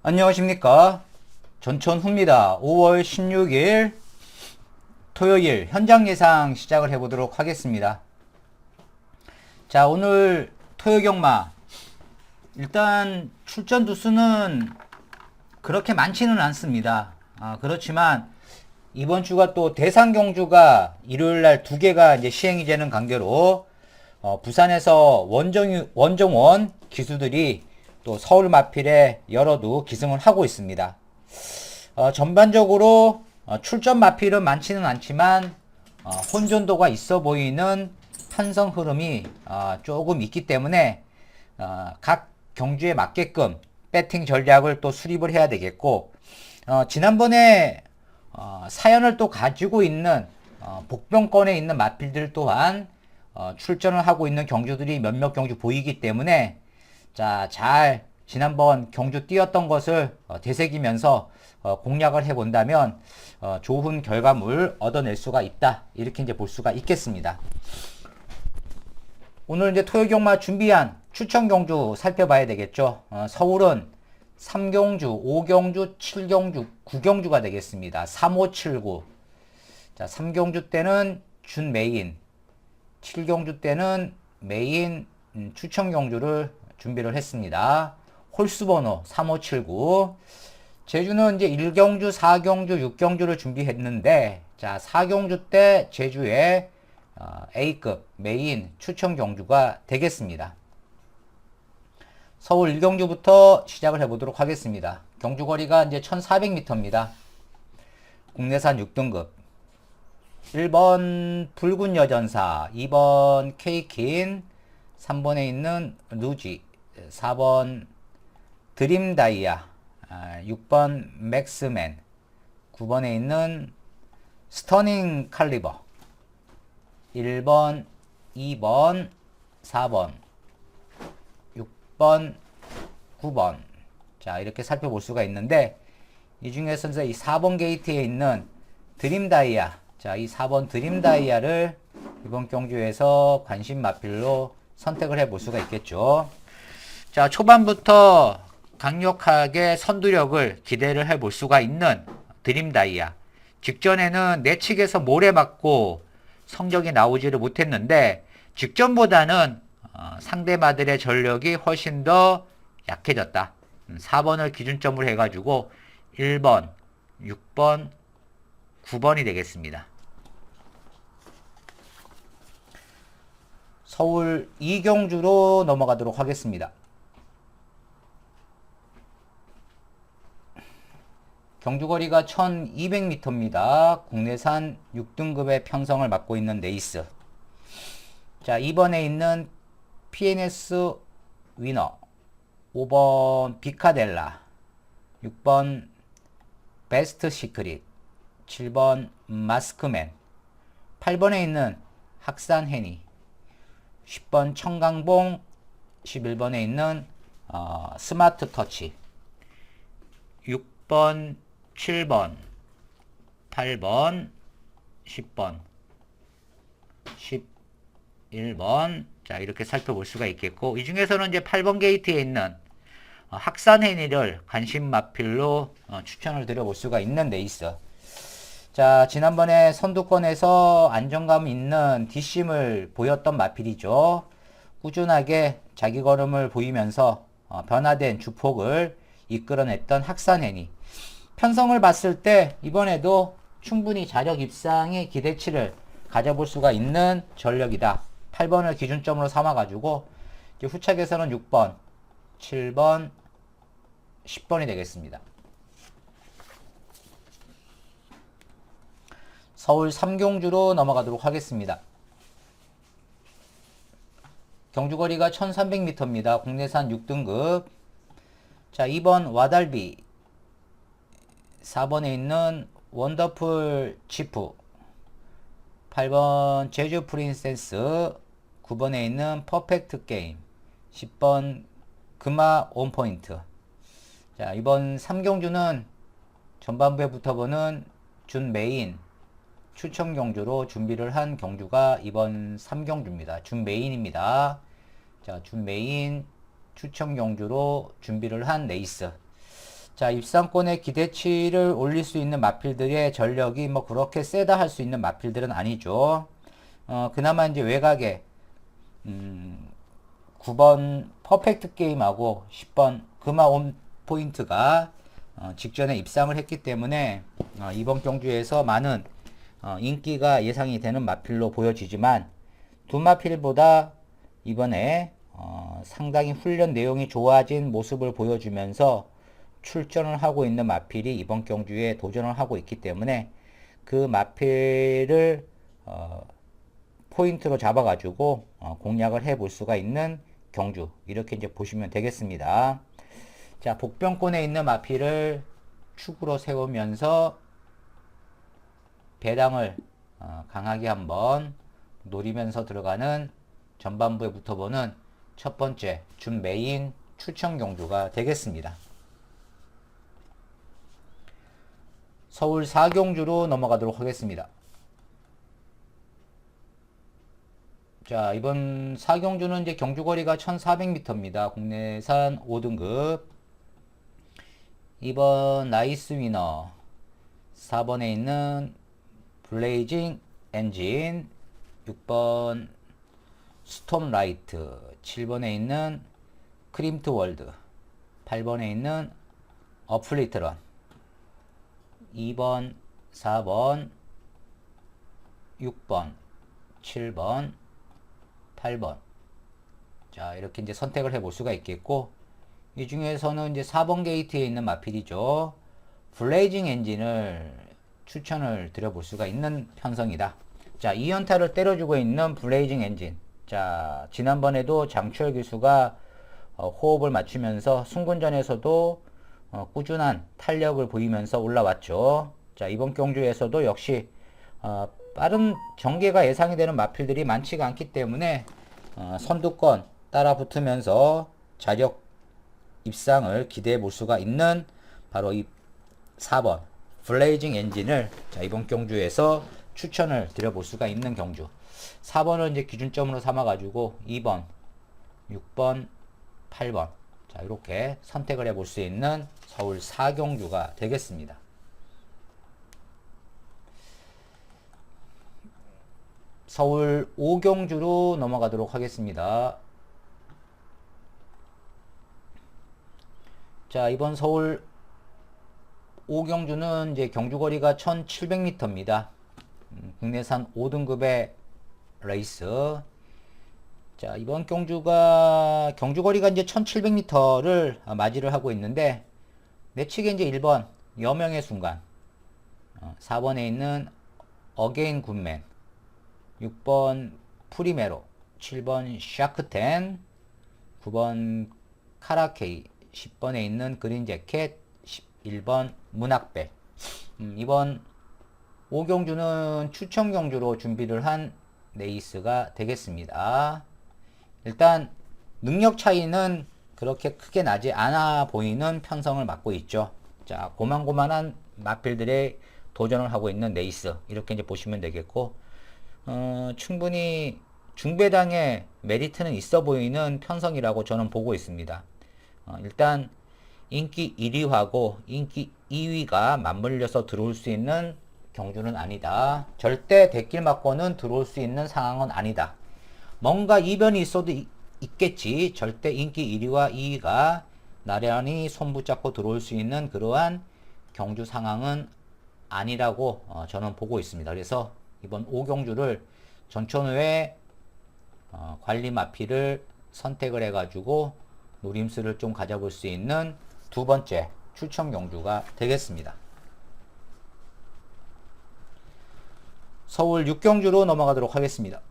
안녕하십니까. 전천후입니다. 5월 16일 토요일 현장 예상 시작을 해보도록 하겠습니다. 자, 오늘 토요경마 일단 출전 두수는 그렇게 많지는 않습니다. 그렇지만 이번 주가 또 대상 경주가 일요일날 2개가 이제 시행이 되는 관계로 부산에서 원정원 기수들이 또 서울 마필에 여러두 기승을 하고 있습니다. 전반적으로 출전 마필은 많지는 않지만 혼전도가 있어 보이는 편성 흐름이 조금 있기 때문에 각 경주에 맞게끔 배팅 전략을 또 수립을 해야 되겠고, 지난번에 사연을 또 가지고 있는 복병권에 있는 마필들 또한 출전을 하고 있는 경주들이 몇몇 경주 보이기 때문에 자, 잘 지난번 경주 뛰었던 것을 되새기면서 공략을 해본다면 좋은 결과물 얻어낼 수가 있다. 이렇게 이제 볼 수가 있겠습니다. 오늘 이제 토요경마 준비한 추천 경주 살펴봐야 되겠죠. 서울은 3경주, 5경주, 7경주, 9경주가 되겠습니다. 3, 5, 7, 9. 자, 3경주 때는 준 메인, 7경주 때는 메인 추천 경주를 준비를 했습니다. 홀수번호 3579. 제주는 이제 1경주, 4경주, 6경주를 준비했는데, 자, 4경주 때 제주에 A급 메인 추천 경주가 되겠습니다. 서울 1경주부터 시작을 해보도록 하겠습니다. 경주거리가 이제 1400m입니다. 국내산 6등급. 1번 붉은 여전사, 2번 케이킨, 3번에 있는 루지, 4번 드림다이아, 6번 맥스맨, 9번에 있는 스터닝 칼리버, 1번, 2번, 4번, 6번, 9번. 자, 이렇게 살펴볼 수가 있는데, 이 중에서 이 4번 게이트에 있는 드림다이아, 자, 이 4번 드림다이아를 이번 경주에서 관심 마필로 선택을 해 볼 수가 있겠죠. 자, 초반부터 강력하게 선두력을 기대를 해 볼 수가 있는 드림다이아. 직전에는 내측에서 모래 맞고 성적이 나오지를 못했는데, 직전보다는 상대마들의 전력이 훨씬 더 약해졌다. 4번을 기준점으로 해가지고 1번, 6번, 9번이 되겠습니다. 서울 이경주로 넘어가도록 하겠습니다. 경주거리가 1200m입니다. 국내산 6등급의 편성을 맡고 있는 레이스. 자, 2번에 있는 PNS 위너, 5번 비카델라, 6번 베스트 시크릿, 7번 마스크맨, 8번에 있는 학산 해니, 10번 청강봉, 11번에 있는 스마트 터치, 6번, 7번, 8번, 10번, 11번. 자, 이렇게 살펴볼 수가 있겠고, 이 중에서는 이제 8번 게이트에 있는 학산 해니를 관심 마필로 추천을 드려볼 수가 있는 레이스. 자, 지난번에 선두권에서 안정감 있는 뒷심을 보였던 마필이죠. 꾸준하게 자기 걸음을 보이면서 변화된 주폭을 이끌어냈던 학산해니. 편성을 봤을 때 이번에도 충분히 자력 입상의 기대치를 가져볼 수가 있는 전력이다. 8번을 기준점으로 삼아가지고 이제 후착에서는 6번, 7번, 10번이 되겠습니다. 서울 3경주로 넘어가도록 하겠습니다. 경주거리가 1300m입니다. 국내산 6등급. 자, 2번 와달비, 4번에 있는 원더풀 치프, 8번 제주 프린세스, 9번에 있는 퍼펙트 게임, 10번 금화 온포인트. 자, 이번 3경주는 전반부에부터 보는 준 메인 추천 경주로 준비를 한 경주가 이번 3경주입니다. 준 메인입니다. 자, 준 메인 추천 경주로 준비를 한 레이스. 자, 입상권의 기대치를 올릴 수 있는 마필들의 전력이 뭐 그렇게 세다 할 수 있는 마필들은 아니죠. 그나마 이제 외곽에 9번 퍼펙트 게임하고 10번 금화 온 포인트가 직전에 입상을 했기 때문에 이번 경주에서 많은 인기가 예상이 되는 마필로 보여지지만 두 마필보다 이번에 상당히 훈련 내용이 좋아진 모습을 보여주면서 출전을 하고 있는 마필이 이번 경주에 도전을 하고 있기 때문에 그 마필을 포인트로 잡아가지고 공략을 해 볼 수가 있는 경주, 이렇게 이제 보시면 되겠습니다. 자, 복병권에 있는 마필을 축으로 세우면서 배당을 강하게 한번 노리면서 들어가는 전반부에 붙어보는 첫 번째 준 메인 추천 경주가 되겠습니다. 서울 4경주로 넘어가도록 하겠습니다. 자, 이번 4경주는 이제 경주거리가 1400m입니다. 국내산 5등급. 2번 나이스 위너, 4번에 있는 블레이징 엔진, 6번 스톰 라이트, 7번에 있는 크림트 월드, 8번에 있는 어플리트런, 2번, 4번, 6번, 7번, 8번. 자, 이렇게 이제 선택을 해 볼 수가 있겠고, 이 중에서는 이제 4번 게이트에 있는 마필이죠. 블레이징 엔진을 추천을 드려 볼 수가 있는 편성이다. 자, 2연타를 때려주고 있는 블레이징 엔진. 자, 지난번에도 장추열 기수가 호흡을 맞추면서 승군전에서도 꾸준한 탄력을 보이면서 올라왔죠. 자, 이번 경주에서도 역시 빠른 전개가 예상이 되는 마필들이 많지가 않기 때문에 선두권 따라 붙으면서 자력 입상을 기대해 볼 수가 있는 바로 이 4번 블레이징 엔진을 자, 이번 경주에서 추천을 드려 볼 수가 있는 경주. 4번을 이제 기준점으로 삼아 가지고 2번, 6번, 8번. 자, 이렇게 선택을 해 볼 수 있는 서울 4경주가 되겠습니다. 서울 5경주로 넘어가도록 하겠습니다. 자, 이번 서울 5경주는 이제 경주거리가 1700m입니다. 국내산 5등급의 레이스. 자, 이번 경주거리가 이제 1700m를 맞이를 하고 있는데, 내측에 이제 1번, 여명의 순간, 4번에 있는 어게인 굿맨, 6번 프리메로, 7번 샤크텐, 9번 카라케이, 10번에 있는 그린재켓, 11번 문학배. 이번 5경주는 추천 경주로 준비를 한 레이스가 되겠습니다. 일단 능력 차이는 그렇게 크게 나지 않아 보이는 편성을 맡고 있죠. 자, 고만고만한 마필들의 도전을 하고 있는 레이스, 이렇게 이제 보시면 되겠고, 충분히 중배당의 메리트는 있어 보이는 편성이라고 저는 보고 있습니다. 일단 인기 1위하고 인기 2위가 맞물려서 들어올 수 있는 경주는 아니다. 절대 대길 맞고는 들어올 수 있는 상황은 아니다. 뭔가 이변이 있어도 있겠지. 절대 인기 1위와 2위가 나란히 손붙잡고 들어올 수 있는 그러한 경주 상황은 아니라고 저는 보고 있습니다. 그래서 이번 5경주를 전천후에 관리 마필을 선택을 해가지고 노림수를 좀 가져볼 수 있는 두 번째 추천 경주가 되겠습니다. 서울 6경주로 넘어가도록 하겠습니다.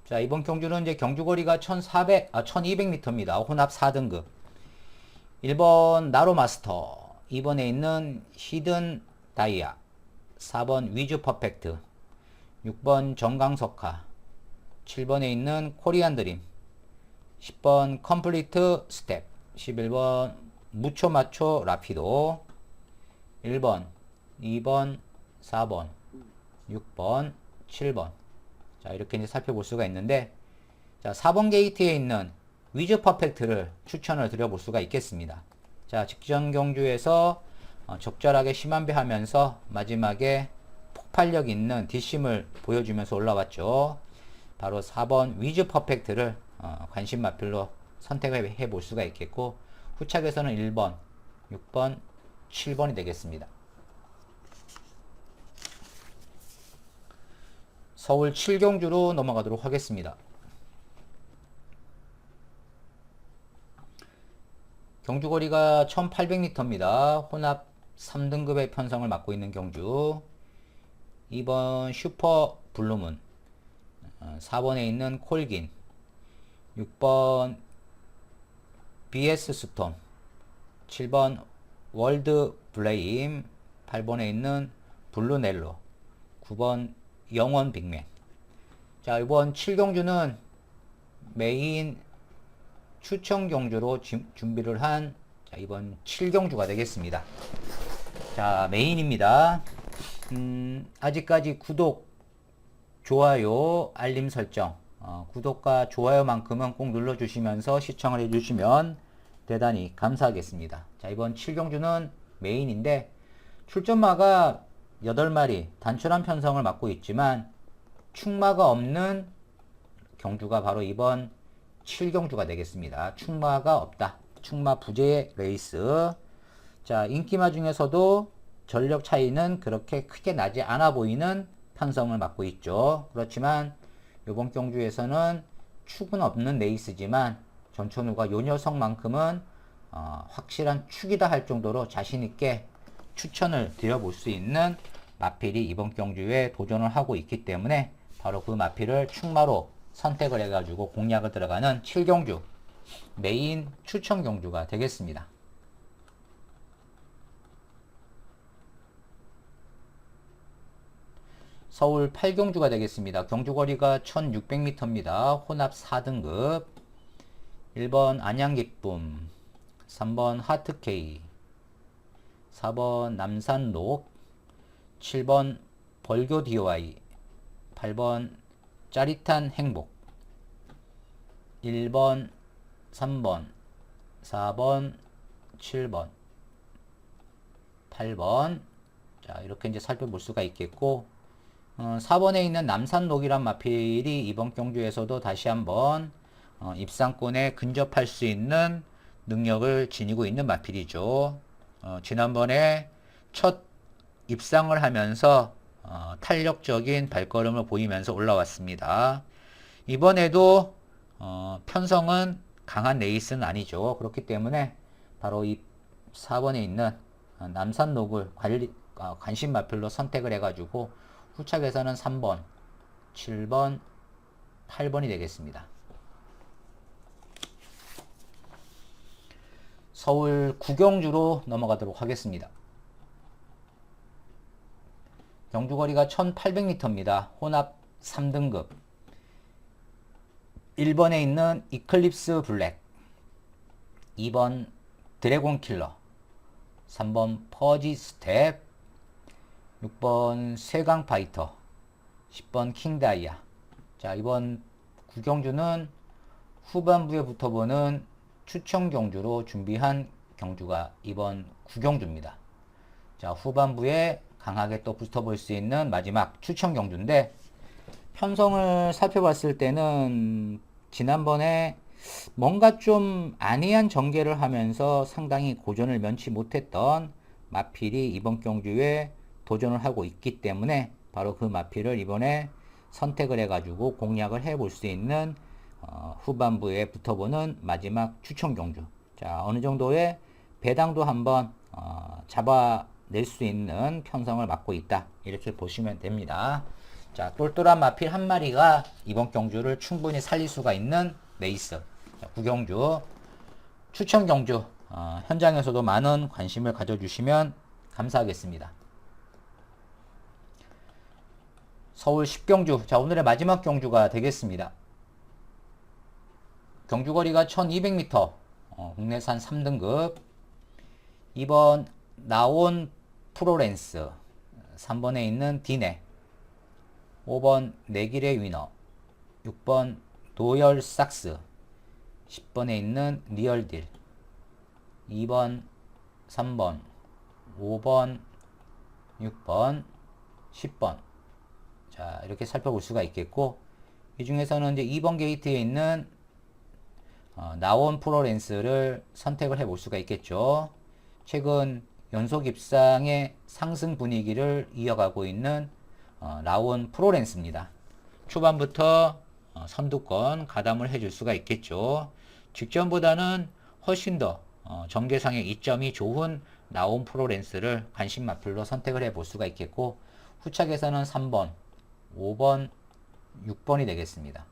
자, 이번 경주는 이제 경주거리가 1200m입니다. 혼합 4등급. 1번 나로마스터, 2번에 있는 히든 다이아, 4번 위즈 퍼펙트, 6번 정강석화, 7번에 있는 코리안 드림, 10번 컴플리트 스텝, 11번 무초 마초 라피도, 1번, 2번, 4번, 6번, 7번. 자, 이렇게 이제 살펴볼 수가 있는데, 자, 4번 게이트에 있는 위즈 퍼펙트를 추천을 드려볼 수가 있겠습니다. 자, 직전 경주에서 적절하게 심한배하면서 마지막에 폭발력 있는 뒷심을 보여주면서 올라왔죠. 바로 4번 위즈 퍼펙트를 관심 마필로 선택해 볼 수가 있겠고, 후착에서는 1번, 6번, 7번이 되겠습니다. 서울 7경주로 넘어가도록 하겠습니다. 경주거리가 1800m입니다. 혼합 3등급의 편성을 맡고 있는 경주. 2번 슈퍼 블루문, 4번에 있는 콜긴, 6번 BS 스톰, 7번 월드 블레임, 8번에 있는 블루넬로, 9번 영원 빅맨. 자, 이번 7경주는 메인 추천 경주로 준비를 한 이번 7경주가 되겠습니다. 자, 메인입니다. 아직까지 구독, 좋아요, 알림 설정, 구독과 좋아요만큼은 꼭 눌러주시면서 시청을 해주시면 대단히 감사하겠습니다. 자, 이번 7경주는 메인인데 출전마가 8마리 단촐한 편성을 맡고 있지만 축마가 없는 경주가 바로 이번 7경주가 되겠습니다. 축마가 없다. 축마 부재의 레이스. 자, 인기마 중에서도 전력 차이는 그렇게 크게 나지 않아 보이는 편성을 맡고 있죠. 그렇지만 이번 경주에서는 축은 없는 레이스지만 전천후가 요 녀석만큼은 확실한 축이다 할 정도로 자신있게 추천을 드려볼 수 있는 마필이 이번 경주에 도전을 하고 있기 때문에 바로 그 마필을 축마로 선택을 해가지고 공략을 들어가는 7경주 메인 추천 경주가 되겠습니다. 서울 8경주가 되겠습니다. 경주거리가 1600m입니다. 혼합 4등급. 1번 안양기쁨, 3번 하트케이, 4번 남산록, 7번 벌교 DOI, 8번 짜릿한 행복, 1번, 3번, 4번, 7번, 8번. 자, 이렇게 이제 살펴볼 수가 있겠고, 4번에 있는 남산록이란 마필이 이번 경주에서도 다시 한번 입상권에 근접할 수 있는 능력을 지니고 있는 마필이죠. 지난번에 첫 입상을 하면서 탄력적인 발걸음을 보이면서 올라왔습니다. 이번에도 편성은 강한 레이스는 아니죠. 그렇기 때문에 바로 이 4번에 있는 남산록을 관심 마필로 선택을 해가지고 후착에서는 3번, 7번, 8번이 되겠습니다. 서울 9경주로 넘어가도록 하겠습니다. 경주거리가 1800m입니다. 혼합 3등급. 1번에 있는 이클립스 블랙, 2번 드래곤 킬러, 3번 퍼지 스텝, 6번 쇠강 파이터, 10번 킹다이아. 자, 이번 9경주는 후반부에 붙어보는 추천 경주로 준비한 경주가 이번 9경주입니다. 자, 후반부에 강하게 또 붙어볼 수 있는 마지막 추천 경주인데, 편성을 살펴봤을 때는 지난번에 뭔가 좀 안이한 전개를 하면서 상당히 고전을 면치 못했던 마필이 이번 경주에 도전을 하고 있기 때문에 바로 그 마필을 이번에 선택을 해가지고 공략을 해볼 수 있는 후반부에 붙어보는 마지막 추천 경주. 자, 어느 정도의 배당도 한번 잡아낼 수 있는 편성을 맡고 있다, 이렇게 보시면 됩니다. 자, 똘똘한 마필 한 마리가 이번 경주를 충분히 살릴 수가 있는 레이스. 자, 9경주 추천 경주, 현장에서도 많은 관심을 가져주시면 감사하겠습니다. 서울 10경주, 자, 오늘의 마지막 경주가 되겠습니다. 경주거리가 1200m, 국내산 3등급. 2번 나온 프로랜스, 3번에 있는 디네, 5번 내길의 위너, 6번 도열 삭스, 10번에 있는 리얼딜, 2번, 3번, 5번, 6번, 10번. 자, 이렇게 살펴볼 수가 있겠고, 이 중에서는 이제 2번 게이트에 있는 나온 프로랜스를 선택을 해 볼 수가 있겠죠. 최근 연속 입상의 상승 분위기를 이어가고 있는 나온 프로랜스입니다. 초반부터 선두권 가담을 해줄 수가 있겠죠. 직전보다는 훨씬 더 전개상의 이점이 좋은 나온 프로랜스를 관심 마필로 선택을 해 볼 수가 있겠고, 후착에서는 3번, 5번, 6번이 되겠습니다.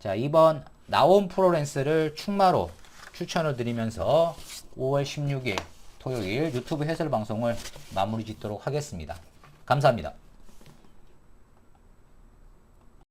자, 이번 나온 프로랜스를 충마로 추천을 드리면서 5월 16일 토요일 유튜브 해설 방송을 마무리 짓도록 하겠습니다. 감사합니다.